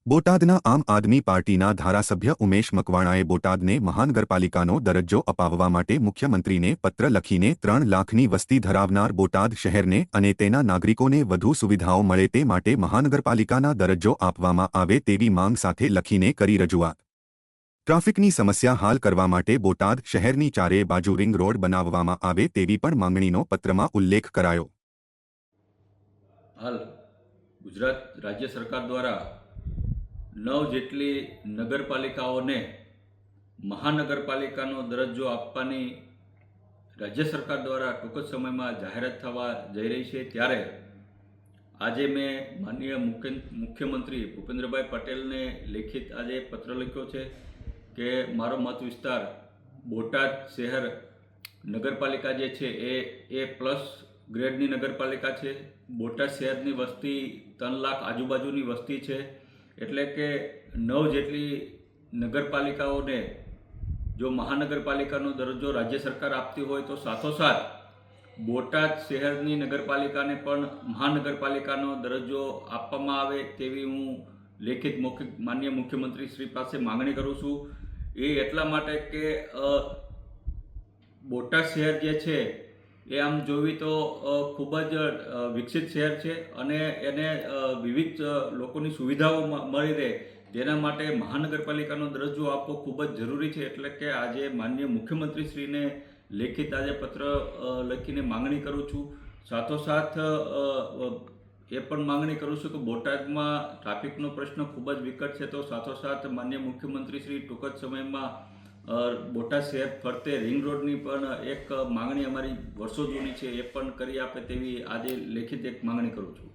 બોટાદના આમ આદમી પાર્ટીના ધારાસભ્ય ઉમેશ મકવાણાએ બોટાદને મહાનગરપાલિકાનો દરજ્જો અપાવવા માટે મુખ્યમંત્રીને પત્ર લખીને 3 લાખની વસ્તી ધરાવનાર બોટાદ શહેરને અને તેના નાગરિકોને વધુ સુવિધાઓ મળે તે માટે મહાનગરપાલિકાના દરજ્જો આપવામાં આવે તેવી માંગ સાથે લખીને કરી રજૂઆત। ટ્રાફિકની સમસ્યા હાલ કરવા માટે બોટાદ શહેરની ચારે બાજુ રિંગ રોડ બનાવવામાં આવે તેવી પણ માંગણીનો પત્રમાં ઉલ્લેખ કરાયો। હાલ ગુજરાત રાજ્ય સરકાર દ્વારા 9 જેટલી નગરપાલિકાઓને મહાનગરપાલિકાનો દરજ્જો આપવાની રાજ્ય સરકાર દ્વારા ટૂંક જ સમયમાં જાહેરાત થવા જઈ રહી છે। ત્યારે આજે મેં માનનીય મુખ્યમંત્રી ભૂપેન્દ્રભાઈ પટેલને લેખિત આજે પત્ર લખ્યો છે કે મારો મત વિસ્તાર બોટાદ શહેર નગરપાલિકા જે છે એ પ્લસ ગ્રેડની નગરપાલિકા છે। બોટાદ શહેરની વસ્તી 3 લાખ આજુબાજુની વસ્તી છે, એટલે કે 9 જેટલી નગરપાલિકાઓને જો મહાનગરપાલિકાનો દરજ્જો રાજ્ય સરકાર આપતી હોય તો સાથોસાથ બોટાદ શહેરની નગરપાલિકાને પણ મહાનગરપાલિકાનો દરજ્જો આપવામાં આવે તેવી હું લેખિત માનનીય મુખ્યમંત્રી શ્રી પાસે માંગણી કરું છું। એ એટલા માટે કે બોટાદ શહેર જે છે એ આમ જોવી તો ખૂબ જ વિકસિત શહેર છે અને એને વિવિધ લોકોની સુવિધાઓ મળી રહે તેના માટે મહાનગરપાલિકાનો દરજ્જો આપવો ખૂબ જ જરૂરી છે। એટલે કે આજે માનનીય મુખ્યમંત્રીશ્રીને લેખિત આજે પત્ર લખીને માંગણી કરું છું। સાથોસાથ એ પણ માંગણી કરું છું કે બોટાદમાં ટ્રાફિકનો પ્રશ્ન ખૂબ જ વિકટ છે, તો સાથોસાથ માનનીય મુખ્યમંત્રીશ્રી ટૂંક જ સમયમાં બોટાદ શહેર ફરતે રિંગ રોડની પણ એક માંગણી અમારી વર્ષો જૂની છે એ પણ કરી આપે તેવી આજે લેખિત એક માંગણી કરું છું।